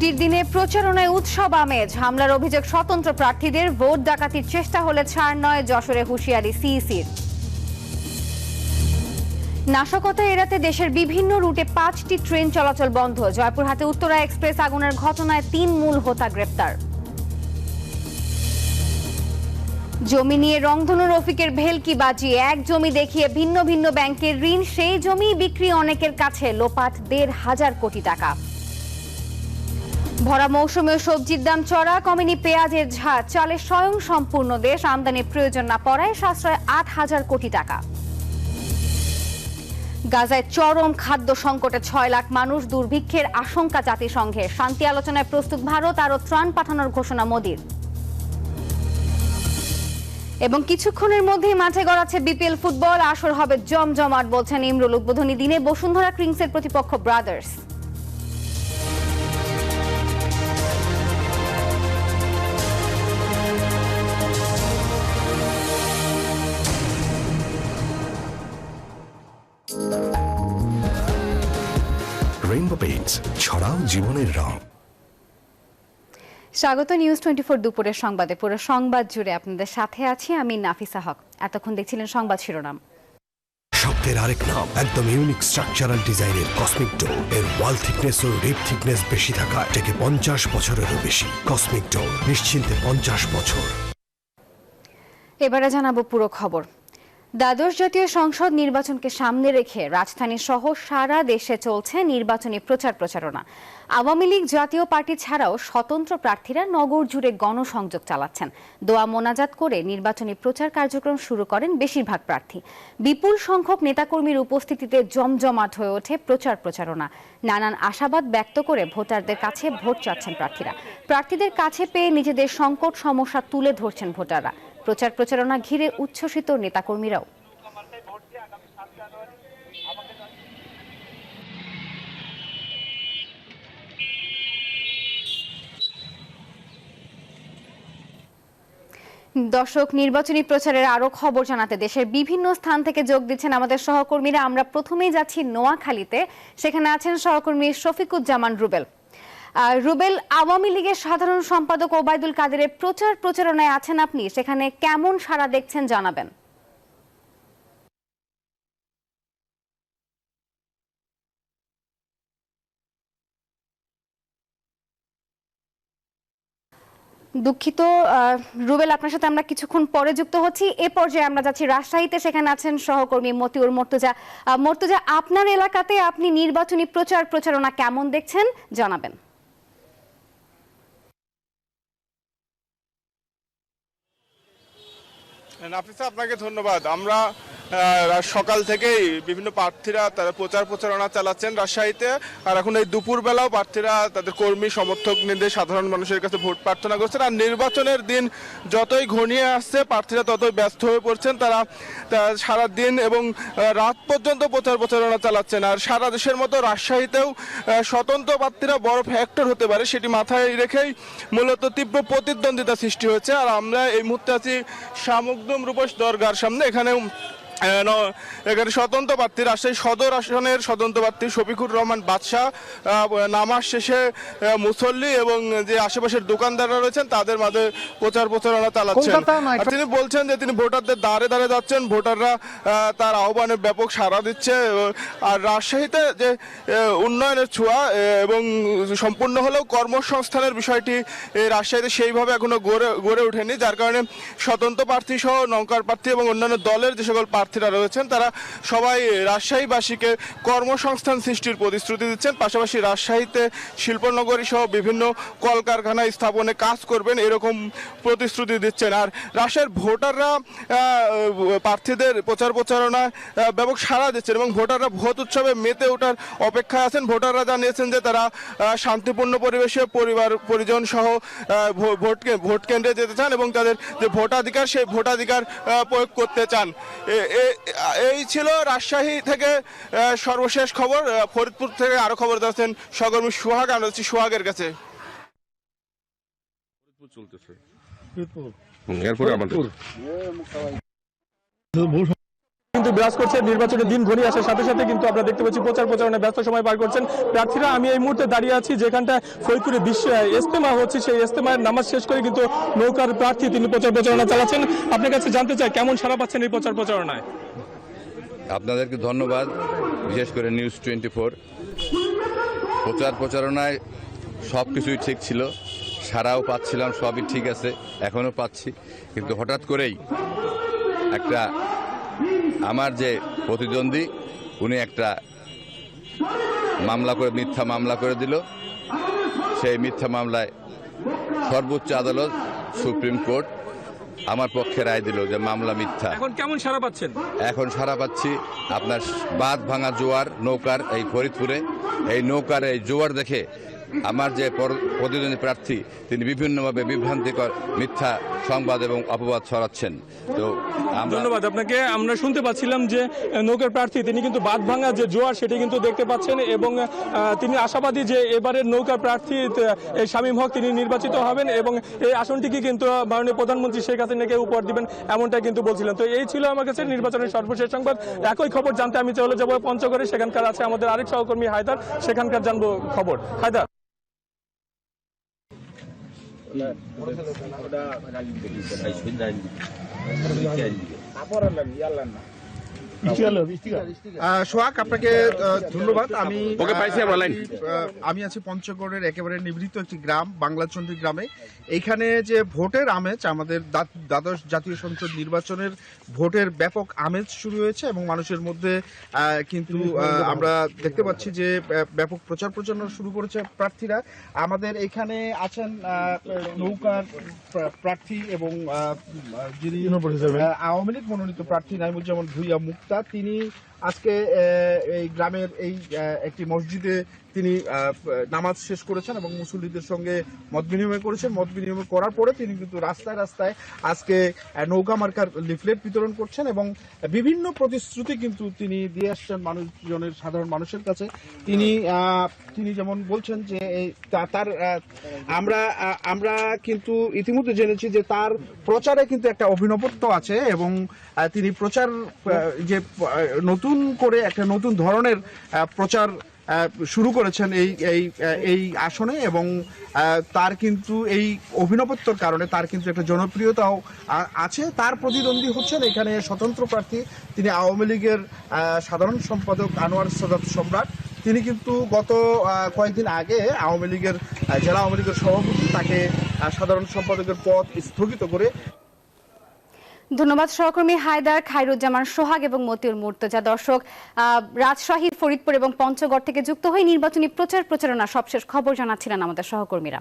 ছুটির দিনে প্রচারণায় উৎসব আমেজ। হামলার অভিযোগ স্বতন্ত্র প্রার্থীদের, ভোট ডাকাতির চেষ্টা হলে ছাড় নয়, যশোরে হুঁশিয়ারি সিইসির। নাশকতা এড়াতে দেশের বিভিন্ন রুটে 5টি ট্রেন চলাচল বন্ধ। জয়পুরহাটে উত্তরা এক্সপ্রেস আগুনের ঘটনায় 3 মূল হোতা গ্রেপ্তার। জমি নিয়ে রংধনু রফিকের ভেলকি বাজিয়ে এক জমি দেখিয়ে ভিন্ন ভিন্ন ব্যাংকের ঋণ, সেই জমি বিক্রি অনেকের কাছে, লোপাট 1,500 কোটি টাকা। ভরা মৌসুমে সবজির দাম চড়া, কমেনি পেঁয়াজের ঝাঁজ, চালে স্বয়ং সম্পূর্ণ দেশ, আমদানির প্রয়োজন না পড়ায় সাশ্রয় 8,000 কোটি টাকা। গাজায় চরম খাদ্য সংকটে 6 লাখ মানুষ, দুর্ভিক্ষের আশঙ্কা জাতিসংঘের। শান্তি আলোচনায় প্রস্তুত ভারত, আরও ত্রাণ পাঠানোর ঘোষণা মোদির। এবং কিছুক্ষণের মধ্যেই মাঠে গড়াচ্ছে বিপিএল ফুটবল, আসর হবে জমজমাট বলছেন ইমরুল। উদ্বোধনী দিনে বসুন্ধরা কিংসের প্রতিপক্ষ ব্রাদার্স। রেইনবো পেইন্টস, ছড়াও জীবনের রং। স্বাগত নিউজ 24 দুপুরের সংবাদে। পুরো সংবাদ জুড়ে আপনাদের সাথে আছি আমি নাফিসা হক। এতক্ষণ দেখছিলেন সংবাদ শিরোনাম। শব্দের আরেক নাম, একদম ইউনিক স্ট্রাকচারাল ডিজাইনের কসমিক ডোর। এর ওয়াল থিকনেস ও রিপ থিকনেস বেশি থাকায় এটাকে 50 বছরেরও বেশি। কসমিক ডোর, নিশ্চিন্তে 50 বছর। এবারে জানাবো পুরো খবর। দ্বাদশ জাতীয় সংসদ নির্বাচনকে সামনে রেখে রাজধানী সহ সারা দেশে চলছে নির্বাচনী প্রচারণা। আওয়ামী লীগ জাতীয় পার্টি ছাড়াও স্বতন্ত্র প্রার্থীরা নগর জুড়ে গণসংযোগ চালাচ্ছেন। দোয়া মোনাজাত করে নির্বাচনী প্রচার কার্যক্রম শুরু করেন বেশিরভাগ প্রার্থী। বিপুল সংখ্যক নেতাকর্মীর উপস্থিতিতে জমজমাট হয়ে ওঠে প্রচারণা। নানান আশাবাদ ব্যক্ত করে ভোটারদের কাছে ভোট চাচ্ছেন প্রার্থীরা। প্রার্থীদের কাছে পেয়ে নিজেদের সংকট সমস্যা তুলে ধরছেন ভোটাররা। প্রচারণা ঘিরে উচ্ছ্বসিত নেতাকর্মীরাও। দর্শক, নির্বাচনী প্রচারের আরো খবর জানাতে দেশের বিভিন্ন স্থান থেকে যোগ দিচ্ছেন আমাদের সহকর্মীরা। আমরা প্রথমেই যাচ্ছি নোয়াখালীতে, সেখানে আছেন সহকর্মী শফিকুজ্জামান রুবেল। রুবেল, আওয়ামী লীগের সাধারণ সম্পাদক ওবায়দুল কাদেরের প্রচারণায় আছেন আপনি, সেখানে কেমন সাড়া দেখছেন জানাবেন। দুঃখিত রুবেল, আপনার সাথে আমরা কিছুক্ষণ পরে যুক্ত হচ্ছি। এ পর্যায়ে আমরা যাচ্ছি রাজশাহীতে, সেখানে আছেন সহকর্মী মতিউর মর্তুজা। আপনার এলাকাতে আপনি নির্বাচনী প্রচারণা কেমন দেখছেন জানাবেন। নাফিসা, আপনাকে ধন্যবাদ। আমরা সকাল থেকেই বিভিন্ন প্রার্থীরা তারা প্রচারণা চালাচ্ছেন রাজশাহীতে, আর এখন এই দুপুরবেলাও প্রার্থীরা তাদের কর্মী সমর্থক নিয়ে সাধারণ মানুষের কাছে ভোট প্রার্থনা করছেন। আর নির্বাচনের দিন যতই ঘনিয়ে আসছে প্রার্থীরা ততই ব্যস্ত হয়ে পড়ছেন। তারা সারা দিন এবং রাত পর্যন্ত প্রচারণা চালাচ্ছেন। আর সারা দেশের মতো রাজশাহীতেও স্বতন্ত্র প্রার্থীরা বড় ফ্যাক্টর হতে পারে সেটি মাথায় রেখেই মূলত তীব্র প্রতিদ্বন্দ্বিতা সৃষ্টি হয়েছে। আর আমরা এই মুহূর্তে আছি শামুকদম রূপস দরগার সামনে। এখানে স্বতন্ত্র প্রার্থী, রাজশাহী সদর আসনের স্বতন্ত্র প্রার্থী শফিকুর রহমান বাদশাহ নামাজ শেষে মুসল্লি এবং যে আশেপাশের দোকানদাররা রয়েছেন তাদের মাঝে প্রচারণা চালাচ্ছেন। তিনি বলছেন যে তিনি ভোটারদের দ্বারে দ্বারে যাচ্ছেন, ভোটাররা তার আহ্বানে ব্যাপক সাড়া দিচ্ছে। আর রাজশাহীতে যে উন্নয়নের ছোঁয়া এবং সম্পূর্ণ হলেও কর্মসংস্থানের বিষয়টি রাজশাহীতে সেইভাবে এখনো গড়ে ওঠেনি, যার কারণে স্বতন্ত্র প্রার্থী সহ নৌকার প্রার্থী এবং অন্যান্য দলের যে সকল প্রার্থীরা রয়েছেন তারা সবাই রাজশাহীবাসীকে কর্মসংস্থান সৃষ্টির প্রতিশ্রুতি দিচ্ছেন। পাশাপাশি রাজশাহীতে শিল্পনগরী সহ বিভিন্ন কলকারখানা স্থাপনে কাজ করবেন এরকম প্রতিশ্রুতি দিচ্ছেন। আর রাজশাহীর ভোটাররা প্রার্থীদের প্রচারণা ব্যাপক সাড়া দিচ্ছেন এবং ভোটাররা ভোট উৎসবে মেতে ওঠার অপেক্ষায় আছেন। ভোটাররা জানিয়েছেন যে তারা শান্তিপূর্ণ পরিবেশে পরিবার পরিজন সহ ভোট কেন্দ্রে যেতে চান এবং তাদের যে ভোটাধিকার সেই ভোটাধিকার প্রয়োগ করতে চান। এই ছিল রাজশাহী থেকে সর্বশেষ খবর। ফরিদপুর থেকে আরো খবর দিচ্ছেন সহকর্মী সোহাগ। আমরা হচ্ছি সোহাগের কাছে। কিন্তু বিরাজ করছে। নির্বাচনের দিন ঘনিয়ে আসার সাথে সাথে কিন্তু আমরা দেখতে পাচ্ছি প্রচার প্রচারণায় ব্যস্ত সময় পার করছেন প্রার্থীরা। আমি এই মুহূর্তে দাঁড়িয়ে আছি যেখানটা ফরিদপুরে বিশ্ব ইজতেমা হচ্ছে, সেই ইজতেমার নামাজ শেষ করে কিন্তু নৌকার প্রার্থী তিনি প্রচার প্রচারণা চালাচ্ছেন। আপনার কাছে জানতে চাই কেমন সাড়া পাচ্ছেন এই প্রচার প্রচারণায়? আপনাদেরকে ধন্যবাদ, বিশেষ করে নিউজ 24। প্রচার প্রচারণায় সব কিছুই ঠিক ছিল, সারাও পাচ্ছিলাম, সবই ঠিক আছে, এখনও পাচ্ছি। কিন্তু হঠাৎ করেই একটা আমার যে প্রতিদ্বন্দ্বী উনি একটা মামলা করে, মিথ্যা মামলা করে দিল। সেই মিথ্যা মামলায় সর্বোচ্চ আদালত সুপ্রিম কোর্ট আমার পক্ষে রায় দিল যে মামলা মিথ্যা। এখন কেমন সাড়া পাচ্ছেন? এখন সাড়া পাচ্ছি। আপনার বাঁধ ভাঙা জোয়ার নৌকার এই ফরিদপুরে, এই নৌকার এই জোয়ার দেখে আমার যে প্রতিদ্বন্দ্বী প্রার্থী তিনি বিভিন্নভাবে বিভ্রান্তিকর মিথ্যা সংবাদ এবং অপবাদ ছড়াচ্ছেন। তো ধন্যবাদ আপনাকে। আমরা শুনতে পাচ্ছিলাম যে নৌকার প্রার্থী তিনি কিন্তু বাঁধ ভাঙা যে জোয়ার সেটি কিন্তু দেখতে পাচ্ছেন এবং তিনি আশাবাদী যে এবারের নৌকার প্রার্থী শামীম হক তিনি নির্বাচিত হবেন এবং এই আসনটিকে কিন্তু মাননীয় প্রধানমন্ত্রী শেখ হাসিনাকে উপহার দিবেন এমনটা কিন্তু বলছিলেন। তো এই ছিল আমার কাছে নির্বাচনের সর্বশেষ সংবাদ। একই খবর জানতে আমি চলে যাবো পঞ্চগড়ে, সেখানকার আছে আমাদের আরেক সহকর্মী হায়দার, সেখানকার জানবো খবর। হায়দার। সোহাগ, আপনাকে ধন্যবাদ। আমি আছি পঞ্চগড়ের একেবারে নিভৃত একটি গ্রাম, বাংলাচন্ডী গ্রামে। এইখানে যে ভোটের আমেজ, আমাদের দ্বাদশ জাতীয় সংসদ নির্বাচনের ভোটের ব্যাপক আমেজ শুরু হয়েছে এবং মানুষের মধ্যে কিন্তু আমরা দেখতে পাচ্ছি যে ব্যাপক প্রচার প্রচারণা শুরু করেছে প্রার্থীরা। আমাদের এখানে আছেন নৌকার প্রার্থী এবং যিনি আওয়ামী লীগ মনোনীত প্রার্থী নাইমুজ্জামান ভূঁইয়া মুক্তা, তিনি আজকে এই গ্রামের এই একটি মসজিদে তিনি নামাজ শেষ করেছেন এবং মুসল্লিদের সঙ্গে মত বিনিময় করেছেন। মত বিনিময় করার পরে তিনি কিন্তু রাস্তায় রাস্তায় আজকে নৌকা মার্কার লিফলেট বিতরণ করছেন এবং বিভিন্ন প্রতিশ্রুতি কিন্তু তিনি দিয়ে আসছেন মানুষজনের, সাধারণ মানুষের কাছে। তিনি যেমন বলছেন যে তার আমরা কিন্তু ইতিমধ্যে জেনেছি যে তার প্রচারে কিন্তু একটা অভিনবত্ব আছে এবং তিনি প্রচার যে নতুন করে একটা নতুন ধরনের প্রচার শুরু করেছেন এই আসনে এবং তার কিন্তু এই অভিনবত্বর কারণে তার কিন্তু একটা জনপ্রিয়তাও আছে। তার প্রতিদ্বন্দ্বী হচ্ছেন এখানে স্বতন্ত্র প্রার্থী, তিনি আওয়ামী লীগের সাধারণ সম্পাদক আনোয়ার সাদাত সম্রাট। তিনি কিন্তু গত কয়েকদিন আগে আওয়ামী লীগের জেলা আওয়ামী লীগের সভাপতি, তাকে সাধারণ সম্পাদকের পদ স্থগিত করে। ধন্যবাদ সহকর্মী হায়দার, খায়রুজ্জামান সোহাগ এবং মতিউর মুর্তজা। দর্শক, রাজশাহী, ফরিদপুর এবং পঞ্চগড় থেকে যুক্ত হয়ে নির্বাচনী প্রচার প্রচারণা সবশেষ খবর জানাচ্ছিলেন আমাদের সহকর্মীরা।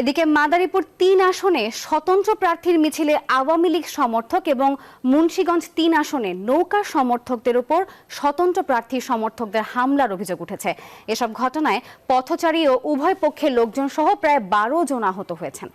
এদিকে মাদারীপুর ৩ আসনে স্বতন্ত্র প্রার্থীর মিছিলে আওয়ামী লীগ সমর্থক এবং মুন্সিগঞ্জ ৩ আসনে নৌকা সমর্থকদের উপর স্বতন্ত্র প্রার্থীর সমর্থকদের হামলার অভিযোগ উঠেছে। এসব ঘটনায় পথচারী ও উভয় পক্ষের লোকজন সহ প্রায় ১২ জন আহত হয়েছেন।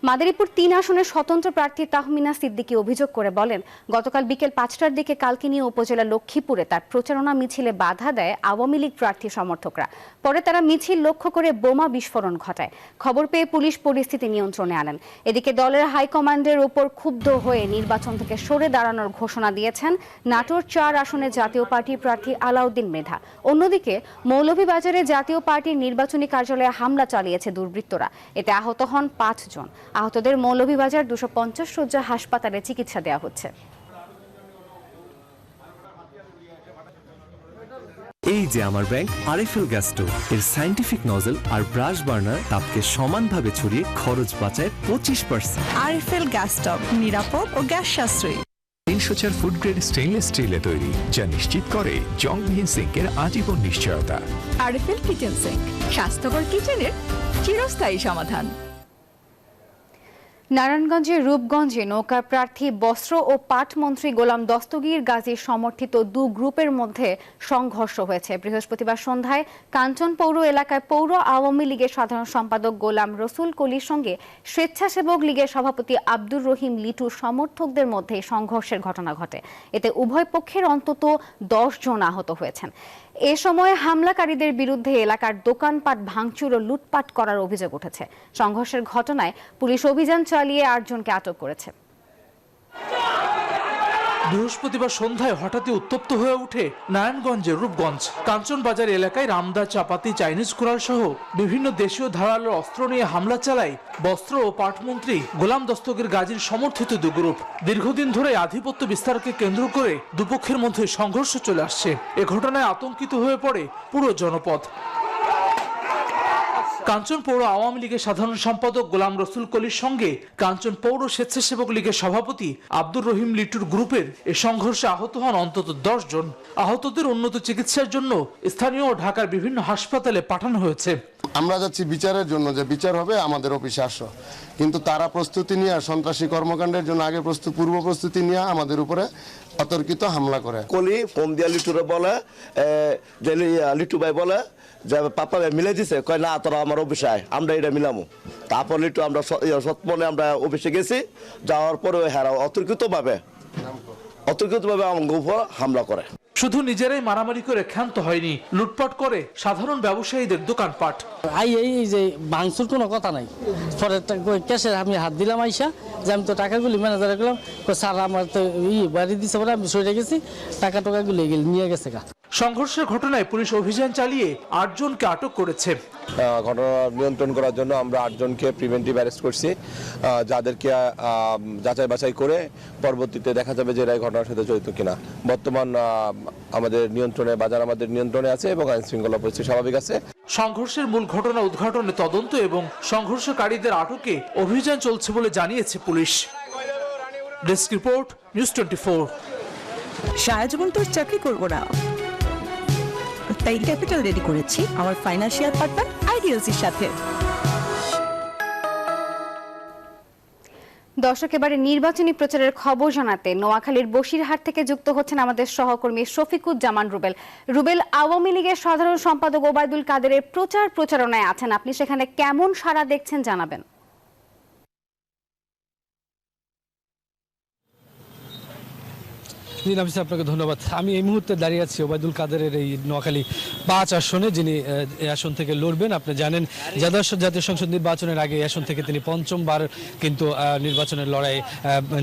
মাদারীপুর ৩ আসনের স্বতন্ত্র প্রার্থী তাহমিনা সিদ্দিকী অভিযোগ করে বলেন, গতকাল বিকেল ৫টার দিকে কালকিনি উপজেলা লক্ষ্মীপুরে তার প্রচারণা মিছিলে বাধা দেয় আওয়ামী লীগ প্রার্থী সমর্থকরা। পরে তারা মিছিল লক্ষ্য করে বোমা বিস্ফোরণ ঘটায়। খবর পেয়ে পুলিশ পরিস্থিতি নিয়ন্ত্রণে আনেন। এদিকে দলের হাইকমান্ডের উপর ক্ষুব্ধ হয়ে নির্বাচন থেকে সরে দাঁড়ানোর ঘোষণা দিয়েছেন নাটোর ৪ আসনের জাতীয় পার্টির প্রার্থী আলাউদ্দিন মৃধা। অন্যদিকে মৌলভীবাজারে জাতীয় পার্টির নির্বাচনী কার্যালয়ে হামলা চালিয়েছে দুর্বৃত্তরা। এতে আহত হন ৫ জন। আহতদের মৌলভীবাজার ২৫০ শয্যা হাসপাতালে চিকিৎসা দেওয়া হচ্ছে। এই যে আমার ব্যাংক আরএফএল গ্যাস স্টোভ, এর সায়েন্টিফিক নজল আর ব্রাশ বার্নার তাপকে সমানভাবে ছড়িয়ে খরচ বাঁচায় 25%। আরএফএল গ্যাস স্টোভ নিরাপদ ও গ্যাস সাশ্রয়ী। ৩০০ ফুড গ্রেড স্টেইনলেস স্টিলে তৈরি, যা নিশ্চিত করে জংবিহীন সিঙ্কের আজীবন নিশ্চয়তা। আরএফএল কিচেন সিঙ্ক, স্বাস্থ্যকর কিচেনের চিরস্থায়ী সমাধান। নারায়ণগঞ্জের রূপগঞ্জে নৌকার প্রার্থী বস্ত্র ও পাট মন্ত্রী গোলাম দস্তগীর গাজীর সমর্থিত ২ গ্রুপের মধ্যে সংঘর্ষ হয়েছে। বৃহস্পতিবার সন্ধ্যায় কাঞ্চন পৌর এলাকায় পৌর আওয়ামী লীগের সাধারণ সম্পাদক গোলাম রসুল কলির সঙ্গে স্বেচ্ছাসেবক লীগের সভাপতি আব্দুর রহিম লিটুর সমর্থকদের মধ্যে সংঘর্ষের ঘটনা ঘটে। এতে উভয় পক্ষের অন্তত ১০ জন আহত হয়েছেন। এ সময় হামলাকারীদের বিরুদ্ধে এলাকার দোকানপাট ভাঙচুর ও লুটপাট করার অভিযোগ উঠেছে। সংঘর্ষের ঘটনায় পুলিশ অভিযান চালিয়ে ৮ জনকে আটক করেছে। বৃহস্পতিবার সন্ধ্যায় হঠাৎই উত্তপ্ত হয়ে ওঠে নারায়ণগঞ্জের রূপগঞ্জ কাঞ্চনবাজার এলাকায় রামদা, চাপাতি, চাইনিজ কুড়াল সহ বিভিন্ন দেশীয় ধারালো অস্ত্র নিয়ে হামলা চালায় বস্ত্র ও পাটমন্ত্রী গোলাম দস্তগীর গাজীর সমর্থিত দুই গ্রুপ। দীর্ঘদিন ধরে আধিপত্য বিস্তারকে কেন্দ্র করে দুপক্ষের মধ্যে সংঘর্ষ চলে আসছে। এ ঘটনায় আতঙ্কিত হয়ে পড়ে পুরো জনপদ। কাঞ্চন পৌর আওয়ামী লীগের সাধারণ সম্পাদক গোলাম রসুল কলির সঙ্গে কাঞ্চন পৌর স্বেচ্ছাসেবক লীগের সভাপতি আব্দুর রহিম লিটুর গ্রুপের এ সংঘর্ষে আহত হন অন্তত 10 জন। আহতদের উন্নত চিকিৎসার জন্য স্থানীয় ও ঢাকার বিভিন্ন হাসপাতালে পাঠানো হয়েছে। আমরা যাচ্ছি বিচারের জন্য, যে বিচার হবে আমাদের অফিসে আসো, কিন্তু তারা প্রস্তুতি নিয়ে সন্ত্রাসী কর্মকাণ্ডের জন্য আগে পূর্ব প্রস্তুতি নিয়ে আমাদের উপরে অতর্কিত হামলা করে। কলি ফোন দিয়া লিটুরে বলে যে লিটু ভাই বলে যে পাপা মিলে দিছে, কয় না তোরা আমার অফিসে আয়, আমরা এটা মিলামো। তারপর লিটু আমরা সৎমনে আমরা অফিসে গেছি, যাওয়ার পরে হেরা অতর্কিতভাবে আমার উপর হামলা করে। শুধু নিজেরাই মারামারি করে ক্ষান্ত হয়নি, লুটপাট করে সাধারণ ব্যবসায়ীদের দোকানপাট। এই যে ভাঙচুর কোনো কথা নাই, পরে ক্যাশে আমি হাত দিলাম আইসা যে আমি তো টাকাগুলি ম্যানেজারে গেলাম, স্যার আমার তো বাড়ি দিচ্ছে বলে আমি সরে গেছি, টাকা টাকাগুলি নিয়ে গেছে গা। সংঘর্ষের ঘটনায় পুলিশ অভিযান চালিয়ে 8 জনকে আটক করেছে। ঘটনা নিয়ন্ত্রণ করার জন্য আমরা 8 জনকে প্রিভেন্টিভ অ্যারেস্ট করছি, যাদেরকে যাচাই বাছাই করে পরবর্তীতে দেখা যাবে যে এরাই ঘটনার সাথে জড়িত কিনা। বর্তমান আমাদের নিয়ন্ত্রণে, বাজার আমাদের নিয়ন্ত্রণে আছে এবং আইন শৃঙ্খলা পরিস্থিতি স্বাভাবিক আছে। সংঘর্ষের মূল ঘটনা উদ্ঘাটনে তদন্ত এবং সংঘর্ষকারীদের আটকে অভিযান চলছে বলে জানিয়েছে পুলিশ। Desk report, news 24। সারা জীবন তো চাকরি করবো না, তাই ক্যাপিটাল রেডি করেছি আমার ফাইন্যান্সিয়াল পার্টনার আইডিএলসির সাথে। দর্শক, এবারে নির্বাচনী প্রচারের খবর জানাতে নোয়াখালীর বসিরহাট থেকে যুক্ত হচ্ছেন আমাদের সহকর্মী শফিকুজ্জামান রুবেল। রুবেল, আওয়ামী লীগের সাধারণ সম্পাদক ওবায়দুল কাদেরের প্রচারণায় আছেন আপনি, সেখানে কেমন সাড়া দেখছেন জানাবেন। আপনাকে ধন্যবাদ। আমি এই মুহূর্তে দাঁড়িয়ে আছি ওবায়দুল কাদেরের এই নোয়াখালী 5 আসনে, যিনি এই আসন থেকে লড়বেন। আপনি জানেন জাতীয় সংসদ নির্বাচনের আগে এই আসন থেকে তিনি 5বার কিন্তু নির্বাচনের লড়াইয়ে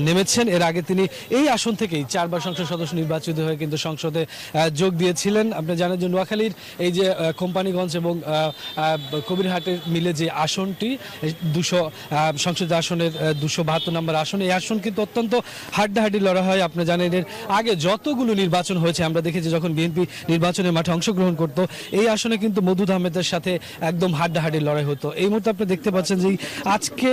নেমেছেন। এর আগে তিনি এই আসন থেকেই 4বার সংসদ সদস্য নির্বাচিত হয়ে কিন্তু সংসদে যোগ দিয়েছিলেন। আপনি জানেন যে নোয়াখালীর এই যে কোম্পানিগঞ্জ এবং কবিরহাটের মিলে যে আসনটি 200 সংসদ আসনের 272 নম্বর আসন, এই আসন কিন্তু অত্যন্ত হাড্ডাহাড্ডি লড়াই হয়। আপনি জানেন এর আগে যতগুলো নির্বাচন হয়েছে আমরা দেখেছি, যখন বিএনপি নির্বাচনের মাঠে অংশগ্রহণ করত এই আসনে কিন্তু মওদুদ আহমেদের সাথে একদম হাড্ডাহাড্ডি লড়াই হতো। এই মুহূর্তে আপনি দেখতে পাচ্ছেন যে আজকে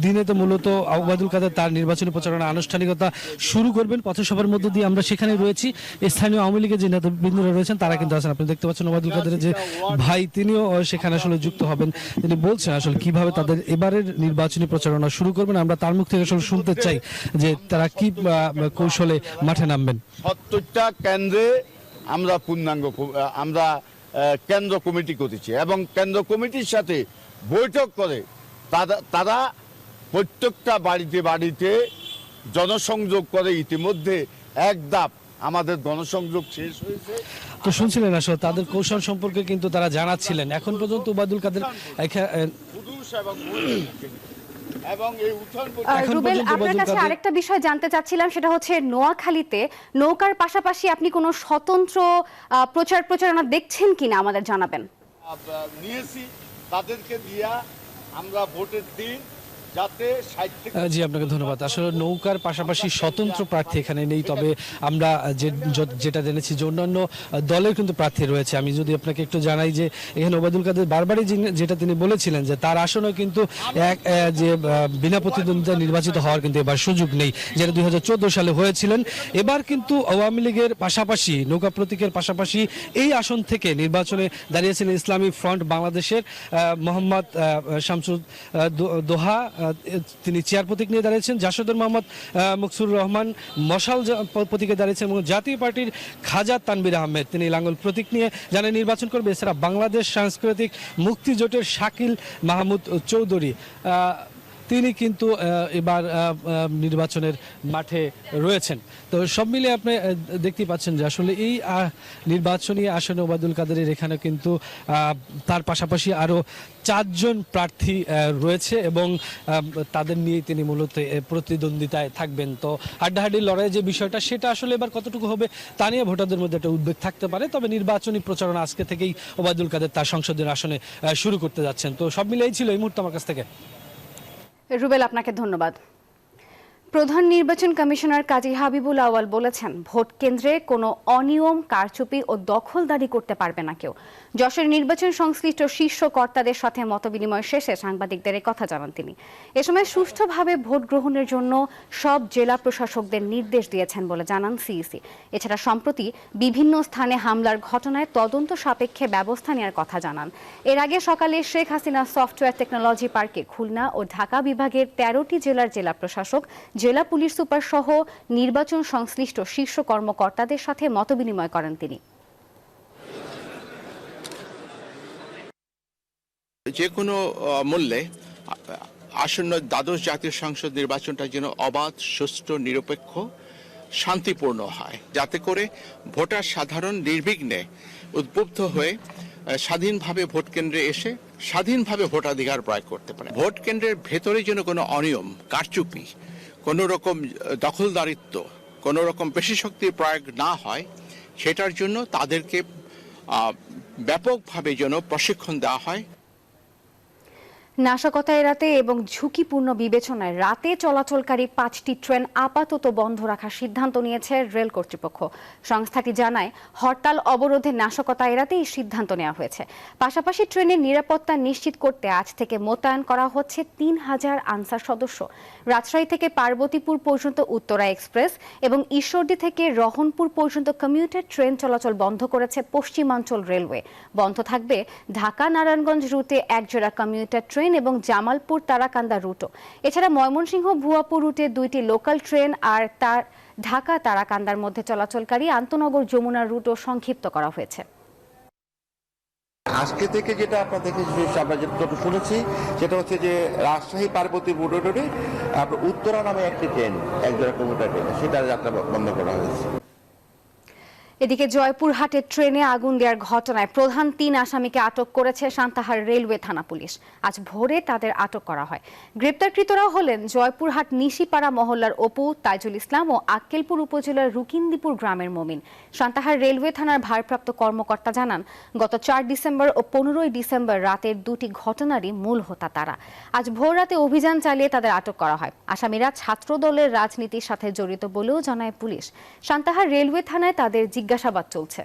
দিনে তো মূলত ওবায়দুল কাদের তার নির্বাচনী প্রচারণা আনুষ্ঠানিকতা শুরু করবেন পথসভার মধ্য দিয়ে। আমরা সেখানে রয়েছি, স্থানীয় আওয়ামী লীগের যে নেতৃবৃন্দরা রয়েছেন তারা কিন্তু আছেন। আপনি দেখতে পাচ্ছেন ওবায়দুল কাদের যে ভাই, তিনিও সেখানে আসলে যুক্ত হবেন। তিনি বলছেন আসলে কিভাবে তাদের এবারের নির্বাচনী প্রচারণা শুরু করবেন। আমরা তার মুখ থেকে আসলে শুনতে চাই যে তারা কি কৌশলে মাঠে নামবেন। 70টা কেন্দ্রে আমরা পূর্ণাঙ্গ কেন্দ্র কমিটি করেছি এবং কেন্দ্র কমিটির সাথে বৈঠক করে তারা প্রত্যেকটা বাড়িতে জনসংযোগ করে। ইতিমধ্যে এক ধাপ আমাদের জনসংযোগ শেষ হয়েছে। তো শুনছিলেন আসলে তাদের কৌশল সম্পর্কে কিন্তু তারা জানাচ্ছিলেন। এখন পর্যন্ত ওবায়দুল কাদের রুবেল, আপনার কাছে আরেকটা বিষয় জানতে চাচ্ছিলাম, সেটা হচ্ছে নোয়াখালীতে নৌকার পাশাপাশি আপনি কোনো স্বতন্ত্র প্রচারণা দেখছেন কিনা আমাদের জানাবেন। নিয়েছি তাদেরকে দিয়া আমরা ভোটের দিন জি, আপনাকে ধন্যবাদ। আসলে নৌকার পাশাপাশি স্বতন্ত্র প্রার্থী এখানে নেই, তবে আমরা যেটা জেনেছি যে অন্যান্য দলের কিন্তু প্রার্থী রয়েছে। আমি যদি আপনাকে একটু জানাই যে এখানে ওবায়দুল কাদের বারবারই যেটা তিনি বলেছিলেন যে তার আসনে কিন্তু যে বিনা প্রতিদ্বন্দ্বিতা নির্বাচিত হওয়ার কিন্তু এবার সুযোগ নেই, যেটা 2014 সালে হয়েছিলেন। এবার কিন্তু আওয়ামী লীগের পাশাপাশি নৌকা প্রতীকের পাশাপাশি এই আসন থেকে নির্বাচনে দাঁড়িয়েছিলেন ইসলামী ফ্রন্ট বাংলাদেশের মোহাম্মদ শামসুদ দোহা, তিনি চেয়ার প্রতীক নিয়ে দাঁড়িয়েছেন। জাসদের মোহাম্মদ মুকসুর রহমান মশাল প্রতীকে দাঁড়িয়েছেন এবং জাতীয় পার্টির খাজা তানবির আহমেদ তিনি লাঙ্গল প্রতীক নিয়ে জানে নির্বাচন করবে। এছাড়া বাংলাদেশ সাংস্কৃতিক মুক্তি জোটের শাকিল মাহমুদ চৌধুরী তিনি কিন্তু এবার নির্বাচনের মাঠে রয়েছেন। তো সব মিলে আপনি দেখতেই পাচ্ছেন যে আসলে এই নির্বাচনী আসনে ওবায়দুল কাদেরের এখানে কিন্তু তার পাশাপাশি আরও 4 জন প্রার্থী রয়েছে এবং তাদের নিয়েই তিনি মূলত প্রতিদ্বন্দ্বিতায় থাকবেন। তো হাড্ডাহাড্ডি লড়াইয়ের যে বিষয়টা সেটা আসলে এবার কতটুকু হবে তা নিয়ে ভোটারদের মধ্যে একটা উদ্বেগ থাকতে পারে। তবে নির্বাচনী প্রচারণা আজকে থেকেই ওবায়দুল কাদের তার সংসদের আসনে শুরু করতে যাচ্ছেন। তো সব মিলে এই ছিল এই মুহূর্তে আমার কাছ থেকে। রুবেল, আপনাকে ধন্যবাদ। প্রধান নির্বাচন কমিশনার কাজী হাবিবুল আউয়াল বলেছেন, ভোট কেন্দ্রে কোনো অনিয়ম, কারচুপি ও দখলদারি করতে পারবে না কেউ। যশোর নির্বাচন সংশ্লিষ্ট শীর্ষ কর্তাদের সাথে মতবিনিময় শেষে সাংবাদিকদের এই কথা জানান তিনি। এ সময় সুষ্ঠুভাবে ভোট গ্রহণের জন্য সব জেলা প্রশাসকদের নির্দেশ দিয়েছেন বলে জানান সিইসি। এছাড়া সম্প্রতি বিভিন্ন স্থানে হামলার ঘটনায় তদন্ত সাপেক্ষে ব্যবস্থা নেওয়ার কথা জানান। এর আগে সকালে শেখ হাসিনা সফটওয়্যার টেকনোলজি পার্কে খুলনা ও ঢাকা বিভাগের 13টি জেলার জেলা প্রশাসক, জেলা পুলিশ সুপার সহ নির্বাচন সংশ্লিষ্ট শীর্ষ কর্মকর্তাদের সাথে মতবিনিময় করেন তিনি। যে কোনো মূল্যে আসন্ন দ্বাদশ জাতীয় সংসদ নির্বাচনটা যেন অবাধ, সুষ্ঠু, নিরপেক্ষ, শান্তিপূর্ণ হয়, যাতে করে ভোটার সাধারণ নির্বিঘ্নে উদ্বুদ্ধ হয়ে স্বাধীনভাবে ভোট কেন্দ্রে এসে স্বাধীনভাবে ভোটাধিকার প্রয়োগ করতে পারে। ভোট কেন্দ্রের ভেতরে যেন কোনো অনিয়ম, কারচুপি, কোনো রকম দখলদারিত্ব, কোনো রকম পেশি শক্তির প্রয়োগ না হয়, সেটার জন্য তাদেরকে ব্যাপকভাবে যেন প্রশিক্ষণ দেওয়া হয়। নাশকতা এড়াতে এবং ঝুঁকিপূর্ণ বিবেচনায় রাতে চলাচলকারী 5টি ট্রেন আপাতত বন্ধ রাখার সিদ্ধান্ত নিয়েছে রেল কর্তৃপক্ষ। সংস্থাটি জানায়, হরতাল অবরোধে নাশকতা এড়াতে এই সিদ্ধান্ত নেওয়া হয়েছে। পাশাপাশি ট্রেনের নিরাপত্তা নিশ্চিত করতে আজ থেকে মোতায়েন করা হচ্ছে 3000 আনসার সদস্য। রাজশাহী থেকে পার্বতীপুর পর্যন্ত উত্তরা এক্সপ্রেস এবং ঈশ্বরদী থেকে রহনপুর পর্যন্ত কমিউটার ট্রেন চলাচল বন্ধ করেছে পশ্চিমাঞ্চল রেলওয়ে। বন্ধ থাকবে ঢাকা নারায়ণগঞ্জ রুটে একজোড়া কমিউটার ট্রেন এবং জামালপুর তারাকান্দা রুটও। এছাড়া ময়মনসিংহ ভুয়াপুর রুটে 2টি লোকাল ট্রেন আর তার ঢাকা তারাকান্দার মধ্যে চলাচলকারী আন্তনগর যমুনা রুটও সংক্ষিপ্ত করা হয়েছে। আজকে থেকে যেটা আপনাদেরকে আমরা যেটা শুনেছি সেটা হচ্ছে যে রাজশাহী পার্বতীপুর রোডে আপনার উত্তরা নামে একটি ট্রেন, একজোড়া কমিউটার ট্রেন, সেটার যাত্রা বন্ধ করা হয়েছে। এদিকে জয়পুরহাটে ট্রেনে আগুন দেওয়ার ঘটনায় প্রধান 3 আসামিকে আটক করেছে সান্তাহার রেলওয়ে থানা পুলিশ। আজ ভোরে তাদের আটক করা হয়। গ্রেপ্তারকৃতরা হলেন জয়পুরহাট নিশিপাড়া মহল্লার অপু, তাইজুল ইসলাম ও আক্কেলপুর উপজেলার রুকিন্দিপুর গ্রামের মমিন। সান্তাহার রেলওয়ে থানার ভারপ্রাপ্ত কর্মকর্তা জানান, গত 4 ডিসেম্বর ও 15 ডিসেম্বর রাতের 2টি ঘটনারই মূল হোতা তারা। আজ ভোর রাতে অভিযান চালিয়ে তাদের আটক করা হয়। আসামিরা ছাত্র দলের রাজনীতির সাথে জড়িত বলেও জানায় পুলিশ। সান্তাহার রেলওয়ে থানায় তাদের জিজ্ঞাসাবাদ চলছে।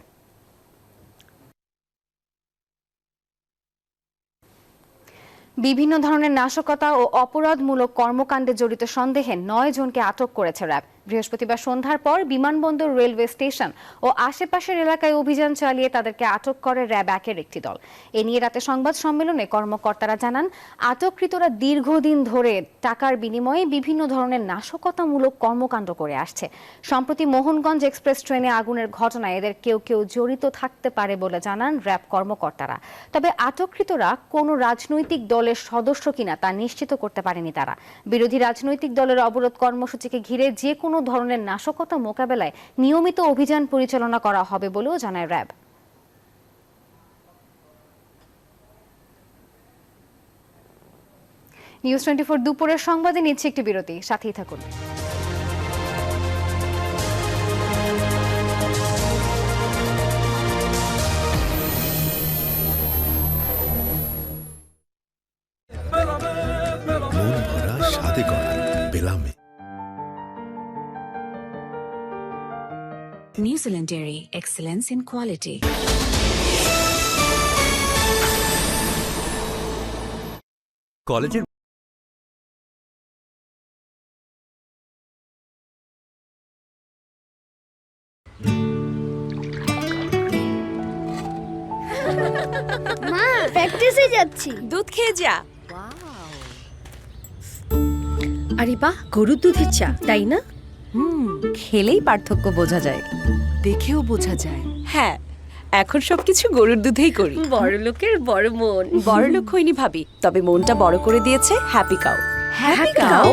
বিভিন্ন ধরনের নাশকতা ও অপরাধমূলক কর্মকাণ্ডে জড়িত সন্দেহে 9 জনকে আটক করেছে র্যাব। বৃহস্পতিবার সন্ধ্যার পর বিমানবন্দর, রেলওয়ে স্টেশন ও আশেপাশের এলাকায় অভিযান চালিয়ে তাদেরকে আটক করে র্যাব 1-এর একটি দল। এ নিয়ে রাতে সংবাদ সম্মেলনে কর্মকর্তারা জানান, আটককৃতরা দীর্ঘদিন ধরে টাকার বিনিময়ে বিভিন্ন ধরনের নাশকতামূলক কর্মকাণ্ড করে আসছে। সম্প্রতি মোহনগঞ্জ এক্সপ্রেস ট্রেনে আগুনের ঘটনায় এদের কেউ কেউ জড়িত থাকতে পারে বলে জানান র্যাব কর্মকর্তারা। তবে আটককৃতরা কোনো রাজনৈতিক দলের সদস্য কিনা তা নিশ্চিত করতে পারেনি তারা। বিরোধী রাজনৈতিক দলের অবরোধ কর্মসূচিকে ঘিরে যে কোনো ধরনের নাশকতা মোকাবেলায় নিয়মিত অভিযান পরিচালনা করা হবে বলেও জানায় র্যাব। নিউজ 24 দুপুরের সংবাদে নিচ্ছে একটি বিরতি, সাথেই থাকুন। মন ভরা স্বাদে করা বেলামে। New Zealand Dairy, excellence in quality. কলেজের মা, প্র্যাকটিসে যাচ্ছি। দুধ খেয়ে যা। আরে বাহ, গরুর দুধের চা, তাই না? খেলেই পার্থক্য বোঝা যায়, দেখেও বোঝা যায়। হ্যাঁ, এখন সবকিছু গরুর দুধেই করি। বড় লোকের বড় মন। বড় লোক হইনি ভাবি, তবে মনটা বড় করে দিয়েছে হ্যাপি কাউ। হ্যাপি কাউ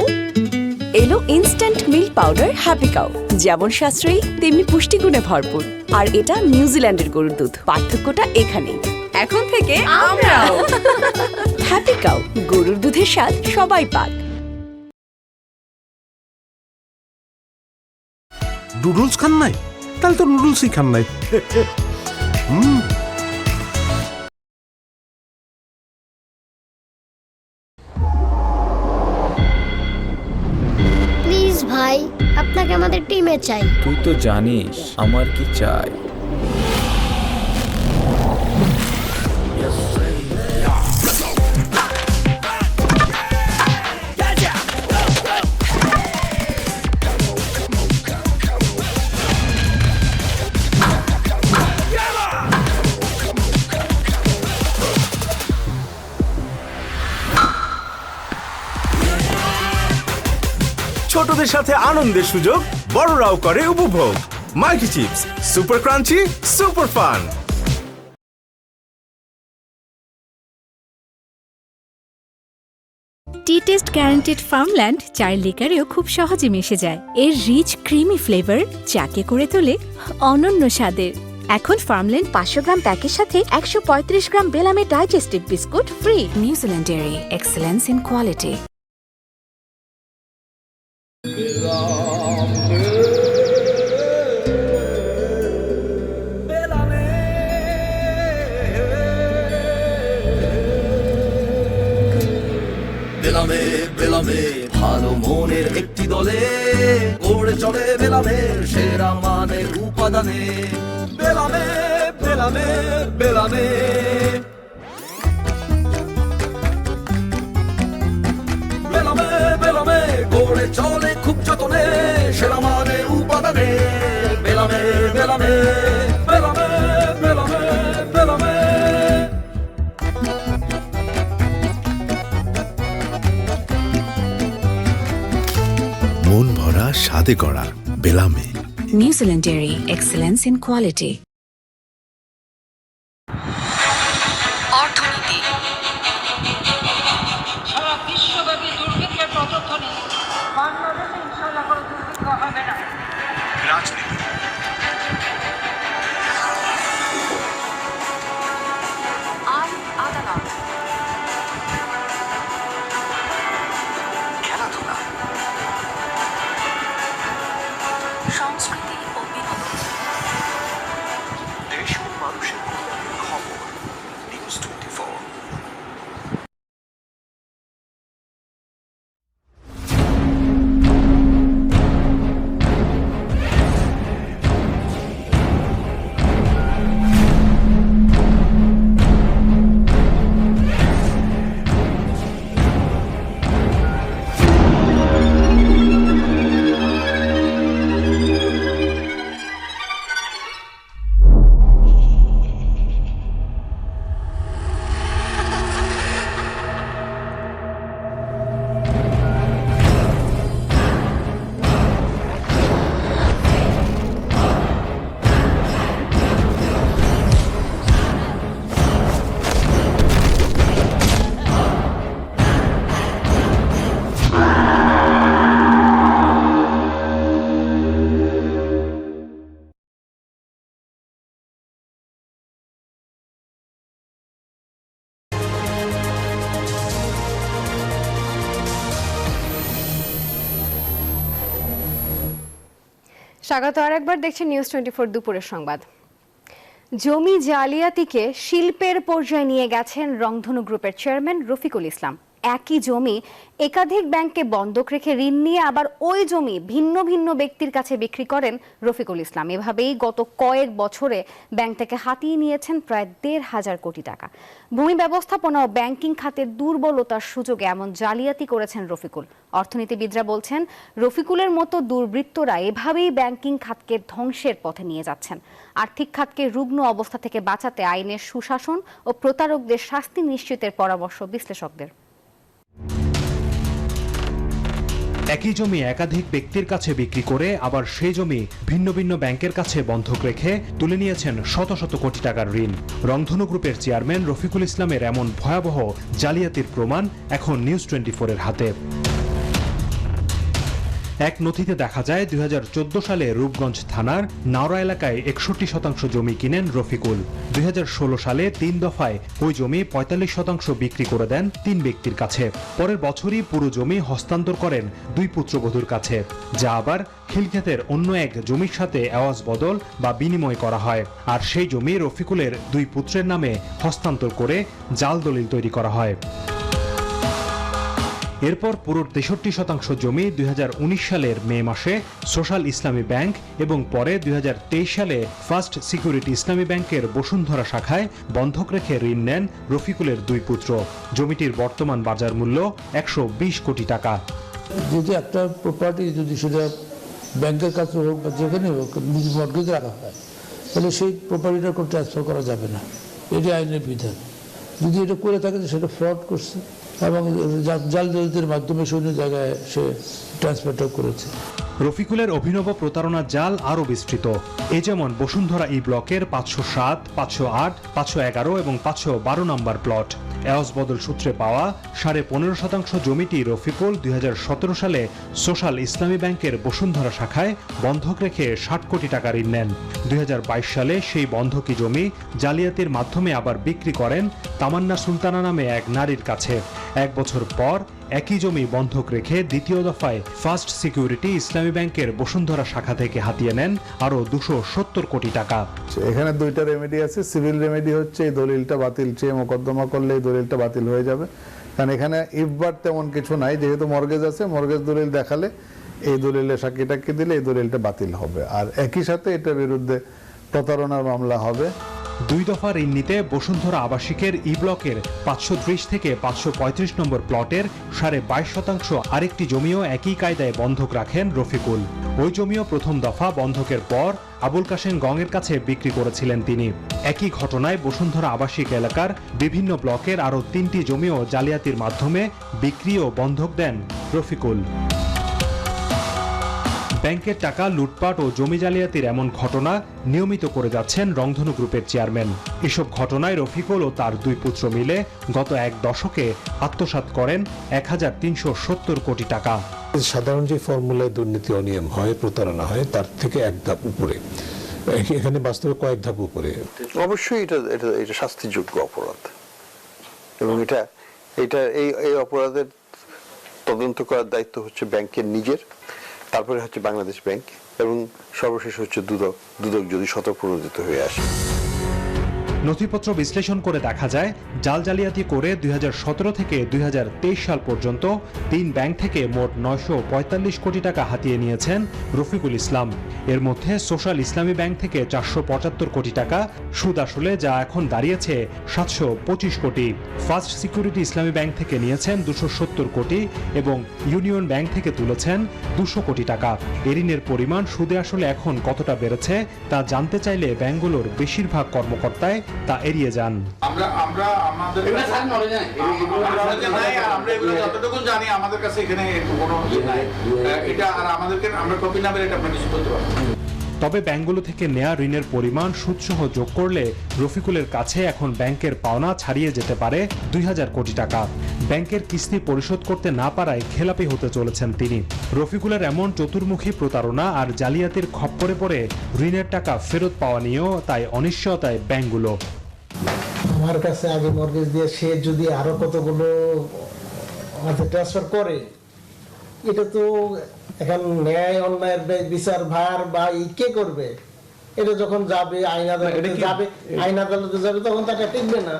এলো instant milk powder happy cow, যেমন সাশ্রয়ী তেমনি পুষ্টিগুণে ভরপুর। আর এটা নিউজিল্যান্ডের গরুর দুধ, পার্থক্যটা এখানেই। এখন থেকে আমরাও হ্যাপি কাউ, গরুর দুধের স্বাদ সবাই পাক। নুডলস খান নাই? তাহলে তো নুডলসই খান নাই। প্লিজ ভাই, আপনাকে আমাদের টিমে চাই। তুই তো জানিস আমার কি চাই। ছোটদের সাথে আনন্দের সুযোগ, বড়রাও করে উপভোগ। Multi chips, super crunchy, super fun. Tea taste guaranteed Farmland চায়ের লিকারেও খুব সহজে মিশে যায়। এর রিচ ক্রিমি ফ্লেভার চাকে করে তোলে অনন্য স্বাদের। এখন ফার্মল্যান্ড 500 গ্রাম প্যাকের সাথে 135 গ্রাম বেলামে digestive biscuit free. New Dairy, excellence in quality. বেলামে বেলামে ভালো মনের একটি দলে গড়ে চলে বেলামের সেরা মানের উপাদানে। বেলামে বেলামে বেলামে বেলামে বেলামে গড়ে চলে খুব যতনে সেরা মানের উপাদানে। বেলামে বেলামে বেলামে বেলামে বেলামে। মন ভরা স্বাদে গড়া বেলামে। New Dairy, excellence in quality. অর্থনীতি। সারা বিশ্বব্যাপী দুর্ভিক্ষের প্রতিধ্বনি, বাংলাদেশে ইনশাআল্লাহ কোনো দুর্ভিক্ষ হবে না। রাজনীতি। আইন আদালত। খেলাধুলা। সংস্কৃতি ও বিনোদন। দেশ ও মানুষের কল্যাণের খবর। নিউজ 24। স্বাগত আরেকবার দেখছেন নিউজ 24 দুপুরের সংবাদ। জমি জালিয়াতিকে শিল্পের পর্যায়ে নিয়ে গেছেন রংধনু গ্রুপের চেয়ারম্যান রফিকুল ইসলাম। একই জমি একাধিক ব্যাংকে বন্ধক রেখে ঋণ নিয়ে আবার ওই জমি ভিন্ন ভিন্ন ব্যক্তির কাছে বিক্রি করেন রফিকুল ইসলাম। এভাবেই গত কয়েক বছরে ব্যাংক থেকে হাতিয়ে নিয়েছেন প্রায় 1,500 কোটি টাকা। ভূমি ব্যবস্থাপনা ও ব্যাংকিং খাতের দুর্বলতার সুযোগে এমন জালিয়াতি করেছেন রফিকুল। অর্থনীতিবিদরা বলছেন, রফিকুলের মতো দুর্বৃত্তরা এভাবেই ব্যাংকিং খাতকে ধ্বংসের পথে নিয়ে যাচ্ছেন। আর্থিক খাতকে রুগ্ন অবস্থা থেকে বাঁচাতে আইনের সুশাসন ও প্রতারকদের শাস্তি নিশ্চিতের পরামর্শ বিশ্লেষকদের। একই জমি একাধিক ব্যক্তির কাছে বিক্রি করে আবার সেই জমি ভিন্ন ভিন্ন ব্যাংকের কাছে বন্ধক রেখে তুলে নিয়েছেন শত শত কোটি টাকার ঋণ। রংধনু গ্রুপের চেয়ারম্যান রফিকুল ইসলামের এমন ভয়াবহ জালিয়াতির প্রমাণ এখন নিউজ 24 এর হাতে। এক নথিতে দেখা যায় 2014 সালে রূপগঞ্জ থানার নাওরা এলাকায় 61% জমি কিনেন রফিকুল। 2016 সালে 3 দফায় ওই জমি 45% বিক্রি করে দেন 3 ব্যক্তির কাছে। পরের বছরই পুরো জমি হস্তান্তর করেন 2 পুত্রবধূর কাছে, যা আবার খিলক্ষেতের অন্য এক জমির সাথে এওয়াজ বদল বা বিনিময় করা হয়। আর সেই জমি রফিকুলের 2 পুত্রের নামে হস্তান্তর করে জাল দলিল তৈরি করা হয়। এরপর পুরো 63% জমি 2019 সালের মে মাসে সোশ্যাল ইসলামী ব্যাংক এবং পরে 2023 সালে ফার্স্ট সিকিউরিটি ইসলামী ব্যাংকের বসুন্ধরা শাখায় বন্ধক রেখে ঋণ নেন রফিকুলের 2 পুত্র। জমিটির বর্তমান বাজার মূল্য 120 কোটি টাকা। যদি একটা প্রপার্টি যদি সেটা ব্যাংকের কাছে হোক বা যেখানে হোক মর্গেজ রাখা হয়, তাহলে সেই প্রপার্টিটা কোনো ট্রান্সফার করা যাবে না, এটি আইনের বিধান। যদি এটা করে থাকে সেটা ফ্রড করছে এবং জাল দলিলের মাধ্যমে শূন্য জায়গায় সে ট্রান্সফারটা করেছে। রফিকুলের অভিনব প্রতারণার জাল আরও বিস্তৃত। এ যেমন বসুন্ধরা ই ব্লকের 507, 508, 511 এবং 512 নম্বর প্লট। এওয়াজ বদল সূত্রে পাওয়া 15.5% জমিটি রফিকুল 2017 সালে সোশ্যাল ইসলামী ব্যাংকের বসুন্ধরা শাখায় বন্ধক রেখে 60 কোটি টাকা ঋণ নেন। 2022 সালে সেই বন্ধকি জমি জালিয়াতির মাধ্যমে আবার বিক্রি করেন তামান্না সুলতানা নামে এক নারীর কাছে। 1 বছর পর একই জমি বন্ধক রেখে দ্বিতীয় দফায় ফার্স্ট সিকিউরিটি ইসলামী ব্যাংকের বসুন্ধরা শাখা থেকে হাতিয়ে নেন আরও 270 কোটি টাকা। এখানে 2টা রেমেডি আছে। সিভিল রেমেডি হচ্ছে এই দলিলটা বাতিল চেয়ে মোকদ্দমা করলে এই দলিলটা বাতিল হয়ে যাবে, কারণ এখানে ইফবার তেমন কিছু নাই। যেহেতু মর্গেজ আছে, মর্গেজ দলিল দেখালে এই দলিলে সাক্ষীটাকে দিলে এই দলিলটা বাতিল হবে, আর একই সাথে এটার বিরুদ্ধে প্রতারণার মামলা হবে। 2 দফা ঋণ নিতে বসুন্ধরা আবাসিকের ই ব্লকের 530 থেকে 535 নম্বর প্লটের 22.5% আরেকটি জমিও একই কায়দায় বন্ধক রাখেন রফিকুল। ওই জমিও প্রথম দফা বন্ধকের পর আবুল কাশেম গঙের কাছে বিক্রি করেছিলেন তিনি। একই ঘটনায় বসুন্ধরা আবাসিক এলাকার বিভিন্ন ব্লকের আরও 3টি জমিও জালিয়াতির মাধ্যমে বিক্রি ও বন্ধক দেন রফিকুল। ব্যাংকের টাকা লুটপাট ও জমি জালিয়াতির এমন ঘটনা নিয়মিত করে যাচ্ছেন রংধনু গ্রুপের চেয়ারম্যান। এসব ঘটনায় রফিকুল ও তার 2 পুত্র মিলে গত 1 দশকে আত্মসাৎ করেন 1370 কোটি টাকা। সাধারণ যে ফর্মুলায় দুর্নীতি অনিয়ম হয়, প্রতারণা হয়, তার থেকে 1 ধাপ উপরে, এখানে বাস্তবে কয়েক ধাপ উপরে। অবশ্যই এটা শাস্তিযোগ্য অপরাধ এবং এই অপরাধের তদন্ত করার দায়িত্ব হচ্ছে ব্যাংকের নিজের, তারপরে হচ্ছে বাংলাদেশ ব্যাংক এবং সর্বশেষ হচ্ছে দুদক যদি স্বতঃপ্রণোদিত হয়ে আসে। নথিপত্র বিশ্লেষণ করে দেখা যায় জাল জালিয়াতি করে 2017 থেকে 2023 সাল পর্যন্ত 3 ব্যাংক থেকে মোট 945 কোটি টাকা হাতিয়ে নিয়েছেন রফিকুল ইসলাম। এর মধ্যে সোশ্যাল ইসলামী ব্যাংক থেকে 475 কোটি টাকা সুদ আসলে, যা এখন দাঁড়িয়েছে 725 কোটি। ফার্স্ট সিকিউরিটি ইসলামী ব্যাংক থেকে নিয়েছেন 270 কোটি এবং ইউনিয়ন ব্যাংক থেকে তুলেছেন 200 কোটি টাকা। এ ঋণের পরিমাণ সুদে আসলে এখন কতটা বেড়েছে তা জানতে চাইলে ব্যাংকগুলোর বেশিরভাগ কর্মকর্তায় তা এড়িয়ে যান। আমরা আমাদের যতটুকু জানি আমাদের কাছে এখানে কোনো নাই, এটা আর আমাদেরকে আমরা কপি নামের এটা ম্যানেজ করতে পারবো। তবে ব্যাংকগুলো থেকে নেয়া ঋণের পরিমাণ সুদসহ যোগ করলে রফিকুলের কাছে এখন ব্যাংকের পাওনা ছাড়িয়ে যেতে পারে 2000 কোটি টাকা। ব্যাংকের কিস্তি পরিশোধ করতে না পারায় খেলাপি হতে চলেছেন তিনি। রফিকুলের এমন চতুর্মুখী প্রতারণা আর জালিয়াতির খপ্পরে পড়ে ঋণের টাকা ফেরত পাওয়া নিয়েও তাই অনিশ্চয়তায় ব্যাংকগুলো। আমার কাছে আগে মর্গেজ দিয়ে সে যদি আরো কতগুলো ট্রান্সফার করে, এটা তো এখন ন্যায় অন্যায়ের বিচার ভার বা কে করবে? এটা যখন যাবে আইন আদালতে যাবে তখন তাকে টিকবে না।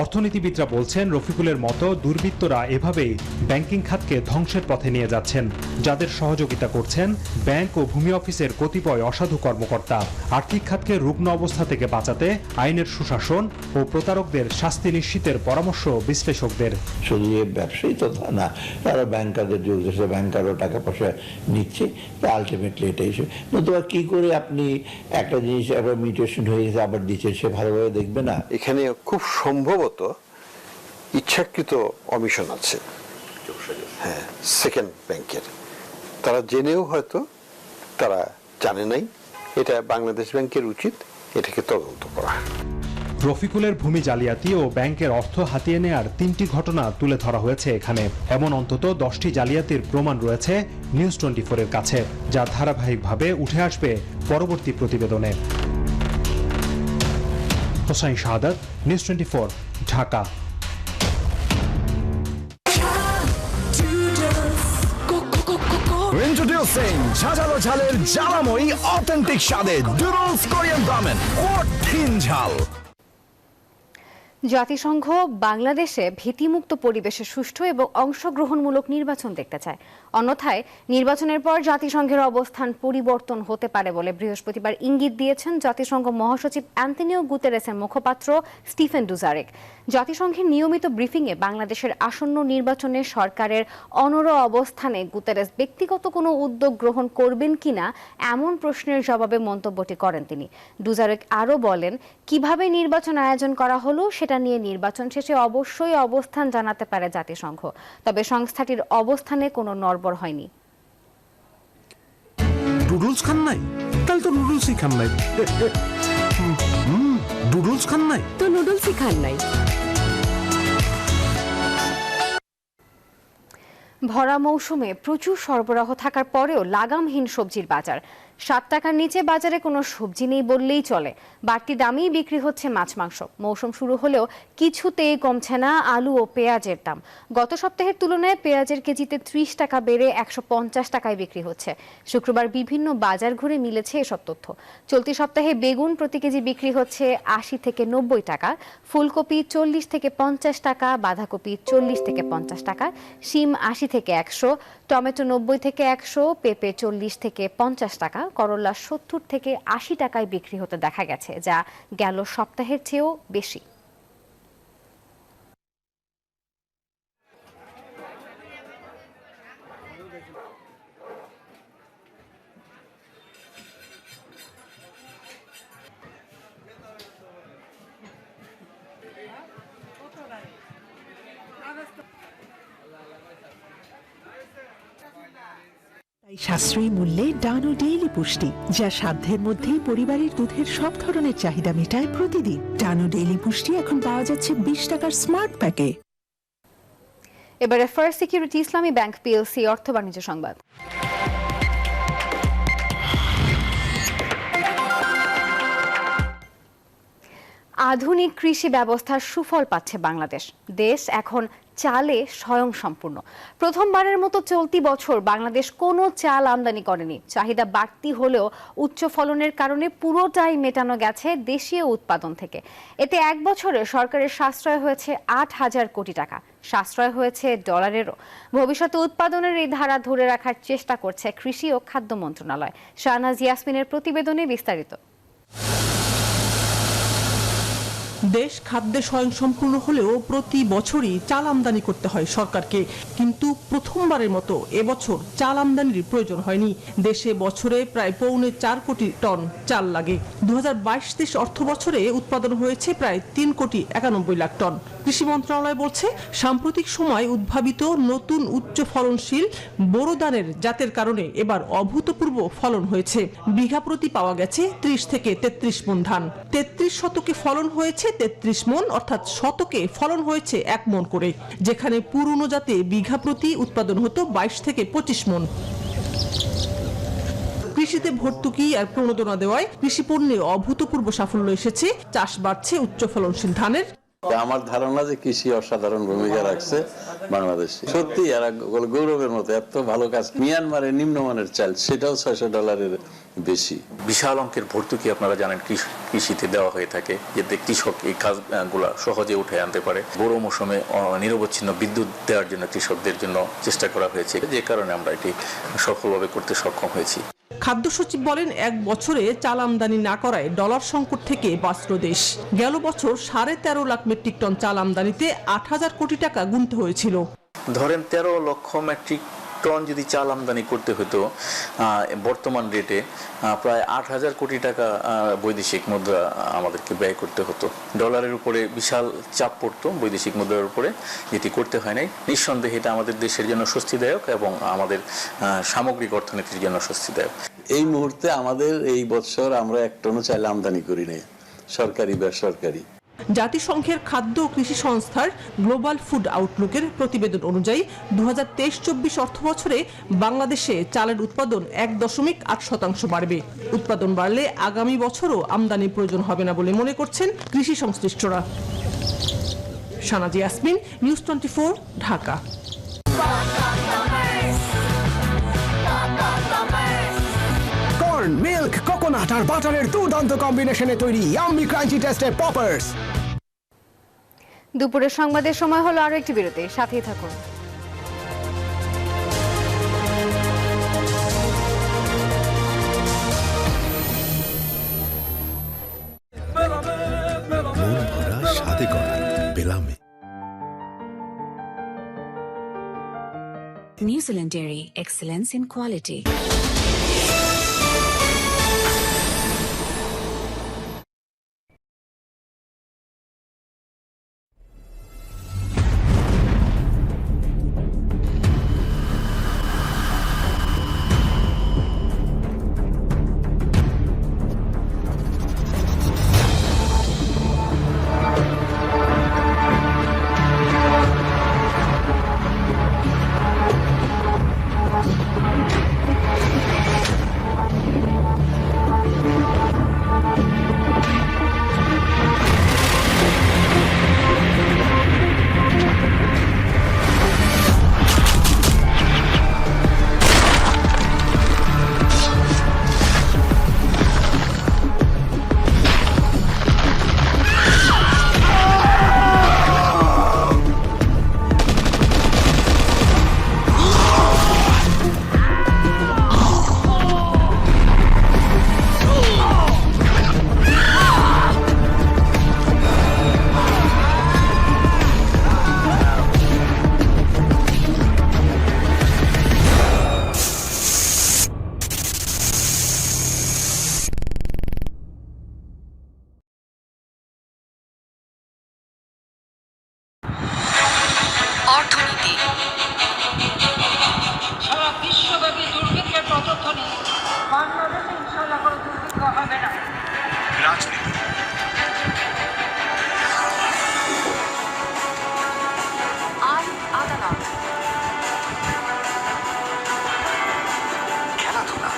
অর্থনীতিবিদরা বলছেন রফিকুলের মতো দুর্বৃত্তরা এভাবেই ব্যাংকিং খাতকে ধ্বংসের পথে নিয়ে যাচ্ছেন, যাদের সহযোগিতা করছেন ব্যাংক ও ভূমি অফিসের কতিপয় অসাধু কর্মকর্তা। আর্থিক খাতকে রুগ্ন অবস্থা থেকে বাঁচাতে আইনের সুশাসন ও প্রতারকদের শাস্তি নিশ্চিতের পরামর্শ বিশ্লেষকদের। শুধু যে ব্যবসায়ী তো না, তারা ব্যাংকারদের যোগ দিচ্ছে, ব্যাংকারও টাকা পয়সা নিচ্ছে, আলটিমেটলি এটাই নতুবা কি করে আপনি একটা জিনিস আবার মিউটেশন হয়ে গেছে আবার দিচ্ছে, সে ভালোভাবে দেখবে না। এখানে খুব সম্ভবত ইচ্ছাকৃত অমিশন আছে, হ্যাঁ, সেকেন্ড ব্যাংকের। তারা জেনেও হয়তো তারা জানে নাই। এটা বাংলাদেশ ব্যাংকের উচিত এটাকে তদন্ত করা। রফিকুলের ভূমি জালিয়াতি ও ব্যাংকের অর্থ হাতিয়ে নেয়ার 3টি ঘটনা তুলে ধরা হয়েছে এখানে। এমন অন্তত 10টি জালিয়াতির প্রমাণ রয়েছে নিউজ 24-এর কাছে, যা ধারাবাহিকভাবে উঠে আসবে পরবর্তী প্রতিবেদনে। হোসাইন শাহাদাত, নিউজ 24, ঢাকা। Introducing ঝাঁঝালো ঝালের জ্বালাময়ী অথেন্টিক স্বাদে ডুডলস কোরিয়ান রামেন কঠিন ঝাল। জাতিসংঘ বাংলাদেশে ভীতিমুক্ত পরিবেশে সুষ্ঠু এবং অংশগ্রহণমূলক নির্বাচন দেখতে চায়। অন্যথায় নির্বাচনের পর জাতিসংঘের অবস্থান পরিবর্তন হতে পারে বলে বৃহস্পতিবার ইঙ্গিত দিয়েছেন জাতিসংঘ মহাসচিব অ্যান্তোনিও গুতেরেসের মুখপাত্র স্টিফেন ডুজারেক। জাতিসংঘের নিয়মিত ব্রিফিংয়ে বাংলাদেশের আসন্ন নির্বাচনে সরকারের অনড় অবস্থানে গুতেরেস ব্যক্তিগত কোনো উদ্যোগ গ্রহণ করবেন কিনা এমন প্রশ্নের জবাবে মন্তব্যটি করেন তিনি। ডুজারেক আরও বলেন, কিভাবে নির্বাচন আয়োজন করা হলো সেটা নিয়ে নির্বাচন শেষে অবশ্যই অবস্থান জানাতে পারে জাতিসংঘ, তবে সংস্থাটির অবস্থানে কোনো নড়বড় হয়নি। নুডলস খান নাই? তাহলে তো নুডলসই খান নাই। নুডলস খান নাই তো নুডলসই খান নাই। ভরা মৌসুমে প্রচুর সরবরাহ থাকার পরেও লাগামহীন সবজির বাজার। 7 টাকার নিচে বাজারে কোনো সবজি নেই বললেই চলে। বাড়তি দামেই বিক্রি হচ্ছে মাছ মাংস। মৌসুম শুরু হলেও কিছুতেই কমছে না আলু ও পেঁয়াজের দাম। গত সপ্তাহের তুলনায় পেঁয়াজের কেজিতে 30 টাকা বেড়ে 150 টাকায় বিক্রি হচ্ছে। শুক্রবার বিভিন্ন বাজার ঘুরে মিলেছে এসব তথ্য। চলতি সপ্তাহে বেগুন প্রতি কেজি বিক্রি হচ্ছে 80 থেকে 90 টাকা, ফুলকপি 40 থেকে 50 টাকা, বাঁধাকপি 40 থেকে 50 টাকা, শিম 80 থেকে 100, টমেটো 90 থেকে 100, পেঁপে 40 থেকে 50 টাকা, করলা 70 থেকে 80 টাকায় বিক্রি হতে দেখা গেছে, যা গেল সপ্তাহের চেয়েও বেশি। তাই সাশ্রয়ী মূল্যে ডানো ডেইলি পুষ্টি, যা সাধ্যের মধ্যেই পরিবারের দুধের সব ধরনের চাহিদা মেটায় প্রতিদিন। ডানো ডেইলি পুষ্টি এখন পাওয়া যাচ্ছে 20 টাকার স্মার্ট প্যাকে। এবারে ফার্স্ট সিকিউরিটি ইসলামী ব্যাংক পিএলসি অর্থ বাণিজ্য সংবাদ। আধুনিক কৃষি ব্যবস্থার সুফল পাচ্ছে বাংলাদেশ। দেশ এখন চালে স্বয়ংসম্পূর্ণ। প্রথমবারের মতো চলতি বছর বাংলাদেশ কোনো চাল আমদানি করেনি। চাহিদা বাড়তি হলেও উচ্চ ফলনের কারণে পুরোটাই মেটানো গেছে দেশীয় উৎপাদন থেকে। এতে এক বছরে সরকারের সাশ্রয় হয়েছে 8,000 কোটি টাকা। সাশ্রয় হয়েছে ডলারেরও। ভবিষ্যতে উৎপাদনের এই ধারা ধরে রাখার চেষ্টা করছে কৃষি ও খাদ্য মন্ত্রণালয়। শাহনাজ ইয়াসমিনের প্রতিবেদনে বিস্তারিত। দেশ খাদ্যে স্বয়ংসম্পূর্ণ হলেও প্রতি বছরই চাল আমদানি করতে হয় সরকারকে, কিন্তু প্রথমবারের মতো এবছর চাল আমদানির প্রয়োজন হয়নি। দেশে বছরে প্রায় 4.25 কোটি টন চাল লাগে। 2022-23 অর্থ বছরে উৎপাদন হয়েছে প্রায় 3.91 কোটি টন। কৃষি মন্ত্রণালয় বলছে, সাম্প্রতিক সময় উদ্ভাবিত নতুন উচ্চ ফলনশীল বোরো ধানের জাতের কারণে এবার অভূতপূর্ব ফলন হয়েছে। বিঘা প্রতি পাওয়া গেছে 30 থেকে 33 মণ ধান। 33 শতকে ফলন হয়েছে 33 মণ, অর্থাৎ শতকে ফলন হয়েছে 1 মণ করে, যেখানে পুরনো জাতে বিঘা প্রতি উৎপাদন হতো 22 থেকে 25 মণ। কৃষিতে ভর্তুকি আর প্রণোদনা দেওয়ায় কৃষি পণ্যে অভূতপূর্ব সাফল্য এসেছে। চাষ বাড়ছে উচ্চ ফলনশীল ধানের। আমার ধারণা যে কৃষি অসাধারণ ভূমিকা রাখছে বাংলাদেশে। সত্যি এরা গৌরবের মতো এত ভালো কাজ। মিয়ানমারের নিম্নমানের চাল, সেটাও $600 বেশি। বিশাল অঙ্কের ভর্তুকি আপনারা জানেন কৃষিতে দেওয়া হয়ে থাকে, যাতে কৃষক এই কাজগুলো সহজে উঠে আনতে পারে। বড় মৌসুমে নিরবচ্ছিন্ন বিদ্যুৎ দেওয়ার জন্য কৃষকদের জন্য চেষ্টা করা হয়েছে, যে কারণে আমরা এটি সফলভাবে করতে সক্ষম হয়েছি। খাদ্য সচিব বলেন, এক বছরে চাল আমদানি না করায় ডলার সংকট থেকে বাঁচল দেশ। গেল বছর 13.5 লাখ মেট্রিক টন চাল আমদানিতে 8,000 কোটি টাকা গুনতে হয়েছিল। ধরেন 13 লক্ষ মেট্রিক টন যদি চাল আমদানি করতে হতো, বর্তমান রেটে প্রায় 8,000 কোটি টাকা বৈদেশিক মুদ্রা আমাদেরকে ব্যয় করতে হতো। ডলারের উপরে বিশাল চাপ পড়তো বৈদেশিক মুদ্রার উপরে, যেটি করতে হয় নাই। নিঃসন্দেহে এটা আমাদের দেশের জন্য স্বস্তিদায়ক এবং আমাদের সামগ্রিক অর্থনীতির জন্য স্বস্তিদায়ক। এই মুহূর্তে আমাদের এই বছর আমরা 1 টনও চাল আমদানি করি নাই, সরকারি বেসরকারি। জাতিসংঘের খাদ্য ও কৃষি সংস্থার গ্লোবাল ফুড আউটলুকের প্রতিবেদন অনুযায়ী 2023-24 অর্থবছরে বাংলাদেশে চালের উৎপাদন 1.8% বাড়বে। উৎপাদন বাড়লে আগামী বছরও আমদানির প্রয়োজন হবে না বলে মনে করছেন কৃষি সংশ্লিষ্টরা। Shanaji Yasmin, news 24, Dhaka. Corn, milk, coconut আর বাটারের দুর্দান্ত কম্বিনেশনে তৈরি ইয়াম্মি ক্রাঞ্চি টেস্টের পপার্স। দুপুরের সংবাদের সময় হলো আরো একটি বিরতি, সাথেই থাকুন। সাথে করা বেলামে New Zealand Dairy, excellence in quality. অর্থনীতি। সারা বিশ্বব্যাপী দুর্ভিক্ষের প্রতিধ্বনি, বাংলাদেশে ইনশাআল্লাহ কোনো দুর্ভিক্ষ হবে না। রাজনীতি। আইন আদালত। খেলাধুলা।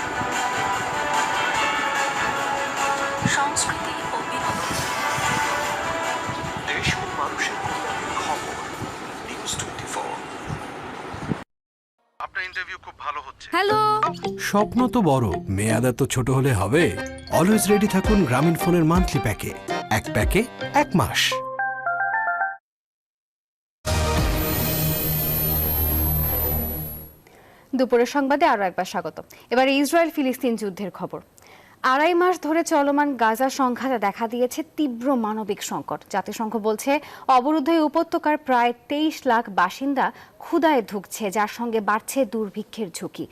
সংস্কৃতি ও বিনোদন। দেশ ও মানুষের কল্যাণের খবর। নিউজ 24। আপনার ইন্টারভিউ খুব ভালো হচ্ছে। হ্যালো। স্বপ্ন তো বড়, মেয়াদ তো ছোট হলে হবে। অলওয়েজ রেডি থাকুন গ্রামীণ ফোনের মান্থলি প্যাকে। এক প্যাকে 1 মাস। দুপুরের সংবাদে আরো একবার স্বাগত। এবারে ইসরায়েল ফিলিস্তিন যুদ্ধের খবর। 2.5 মাস ধরে চলমান গাজা সংঘাতে দেখা দিয়েছে তীব্র মানবিক সংকট। জাতিসংঘ বলছে অবরুদ্ধ এই উপত্যকার প্রায় 23 লাখ বাসিন্দা ক্ষুধায় ধুঁকছে, যার সঙ্গে বাড়ছে দুর্ভিক্ষের ঝুঁকি।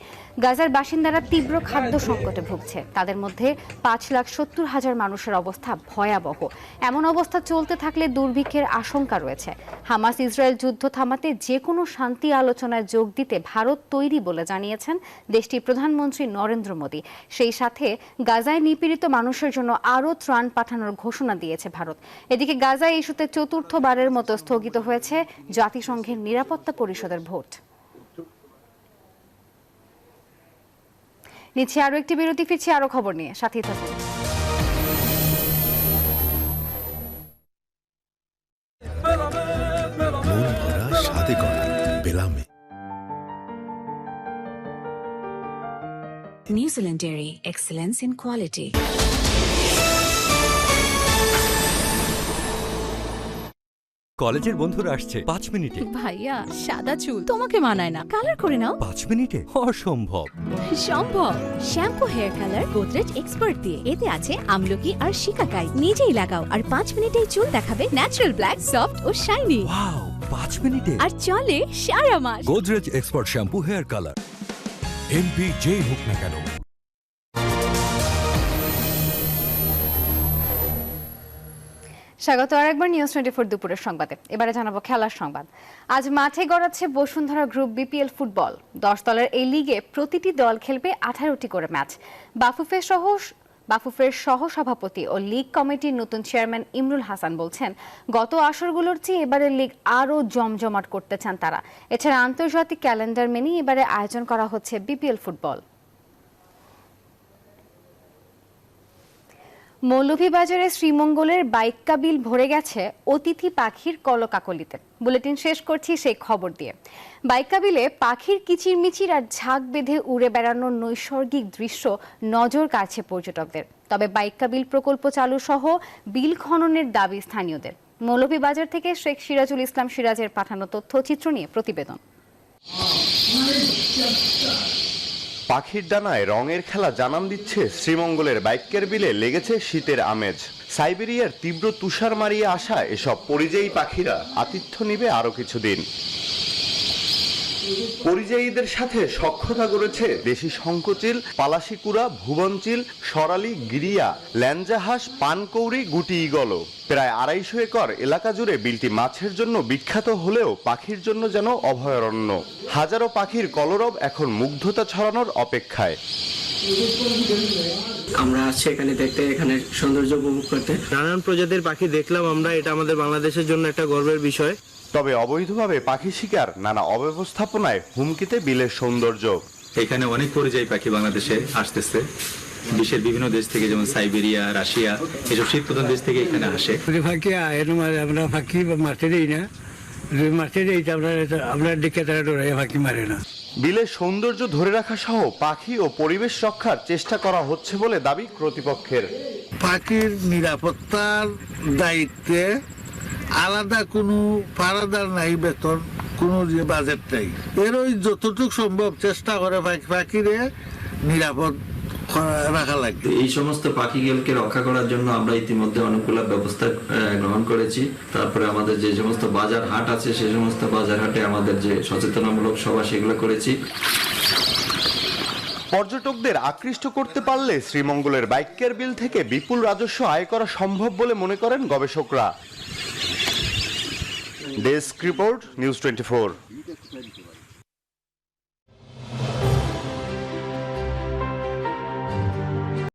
গাজার বাসিন্দারা তীব্র খাদ্য সংকটে ভুগছে। তাদের মধ্যে 5,70,000 মানুষের অবস্থা ভয়াবহ। এমন অবস্থা চলতে থাকলে দুর্ভিক্ষের আশঙ্কা রয়েছে। হামাস ইসরায়েল যুদ্ধ থামাতে যে কোনো শান্তি আলোচনায় যোগ দিতে ভারত তৈরি বলে জানিয়েছেন দেশটির প্রধানমন্ত্রী নরেন্দ্র মোদী। সেই সাথে গাজায় নিপীড়িত মানুষের জন্য আরও ত্রাণ পাঠানোর ঘোষণা দিয়েছে ভারত। এদিকে গাজায় ইস্যুতে চতুর্থবারের মতো স্থগিত হয়েছে জাতিসংঘের নিরাপত্তা পরিষদের ভোট। নিচ্ছে আরো একটি বিরতি, ফিরছি আরো খবর নিয়ে, সাথেই থাকুন। সাথে করা বেলামে। New Zealand Dairy, excellence in quality. কলেজের বন্ধুরা আসছে 5 মিনিটে। ভাইয়া সাদা চুল তোমাকে মানায় না, কালার করে নাও। 5 মিনিটে? অসম্ভব। সম্ভব। Shampoo hair colour Godrej expert দিয়ে। এতে আছে আমলকি আর শিকাকাই। নিজেই লাগাও আর 5 মিনিটেই চুল দেখাবে ন্যাচারাল ব্ল্যাক, সফট ও শাইনি। ওয়াও, 5 মিনিটে আর চলে সারা মাস। Godrej expert shampoo hair colour. MP যেই হোক না কেন। স্বাগত আরেকবার নিউজ 24 দুপুরের সংবাদে। এবারে জানাবো খেলার সংবাদ। আজ মাঠে গড়াচ্ছে বসুন্ধরা গ্রুপ বিপিএল ফুটবল। 10 দলের এই লিগে প্রতিটি দল খেলবে 18টি করে ম্যাচ। বাফুফে সহ বাফুফের সহ-সভাপতি ও লীগ কমিটির নতুন চেয়ারম্যান ইমরুল হাসান বলছেন, গত আসরগুলোর চেয়ে এবারের লীগ আরও জমজমাট করতে চান তারা। এছাড়া আন্তর্জাতিক ক্যালেন্ডার মেনে এবারে আয়োজন করা হচ্ছে বিপিএল ফুটবল। মৌলভীবাজারে শ্রীমঙ্গলের বাইক্কা বিল ভরে গেছে অতিথি পাখির কলকাকলিতে। বুলেটিন শেষ করছি সেই খবর দিয়ে। বাইক্কা বিলে পাখির কিচিরমিচির আর ঝাঁক বেঁধে উড়ে বেড়ানোর নৈসর্গিক দৃশ্য নজর কাড়ছে পর্যটকদের। তবে বাইক্কা বিল প্রকল্প চালু সহ বিল খননের দাবি স্থানীয়দের। মৌলভীবাজার থেকে শেখ সিরাজুল ইসলাম সিরাজের পাঠানো তথ্যচিত্র নিয়ে প্রতিবেদন। পাখির ডানায় রঙের খেলা জানান দিচ্ছে শ্রীমঙ্গলের বাইক্যের বিলে লেগেছে শীতের আমেজ। সাইবেরিয়ার তীব্র তুষার মারিয়ে আসা এসব পরিযায়ী পাখিরা আতিথ্য নিবে আরো কিছুদিন। পরিযায়ীদের সাথে সখ্যতা গড়েছে দেশি শঙ্খচিল, পালাশিকুড়া, ভুবনচিল, সরালি, গিরিয়া, ল্যাঞ্জাহাঁস, পানকৌড়ি, গুটি ঈগলও। প্রায় 250 একর এলাকা জুড়ে বিলটি মাছের জন্য বিখ্যাত হলেও পাখির জন্য যেন অভয়ারণ্য। হাজারো পাখির কলরব এখন মুগ্ধতা ছড়ানোর অপেক্ষায়। আমরা আসছি এখানে দেখতে, এখানে সৌন্দর্য উপভোগ করতে। নানান প্রজাতির পাখি দেখলাম আমরা, এটা আমাদের বাংলাদেশের জন্য একটা গর্বের বিষয়। তবে অবৈধভাবে পাখি শিকার, নানা অব্যবস্থাপনায় হুমকিতে বিলের সৌন্দর্য। এখানে অনেক পরিযায়ী পাখি বাংলাদেশে আসতেছে, বিশ্বের বিভিন্ন দেশ থেকে, যেমন সাইবেরিয়া, রাশিয়া, এসব শীতপ্রধান দেশ থেকে এখানে আসে। পাখি আমরা পাখি মারতে দিই না, মারতে দিই আমরা দেখে তারা ডরাই পাখি মারে না। বিলের সৌন্দর্য ধরে রাখা সহ পাখি ও পরিবেশ রক্ষার চেষ্টা করা হচ্ছে বলে দাবি কর্তৃপক্ষের। পাখির নিরাপত্তার দায়িত্বে আলাদা কোনো পারাদার নাই, বেতন কোনো বাজেট নাই। এর ওই যতটুকু সম্ভব চেষ্টা করে পাখিরে নিরাপদ রাখা লাগবে। এই সমস্ত পাখিগুলোকে রক্ষা করার জন্য আমরা ইতিমধ্যে অনেকগুলো ব্যবস্থা গ্রহণ করেছি। তারপরে আমাদের যে সমস্ত বাজার হাট আছে, সেই সমস্ত বাজার হাটে আমাদের যে সচেতনামূলক সভা, সেগুলো করেছি। পর্যটকদের আকৃষ্ট করতে পারলে শ্রীমঙ্গলের বাইক্যের বিল থেকে বিপুল রাজস্ব আয় করা সম্ভব বলে মনে করেন গবেষকরা। Desk report, news 24।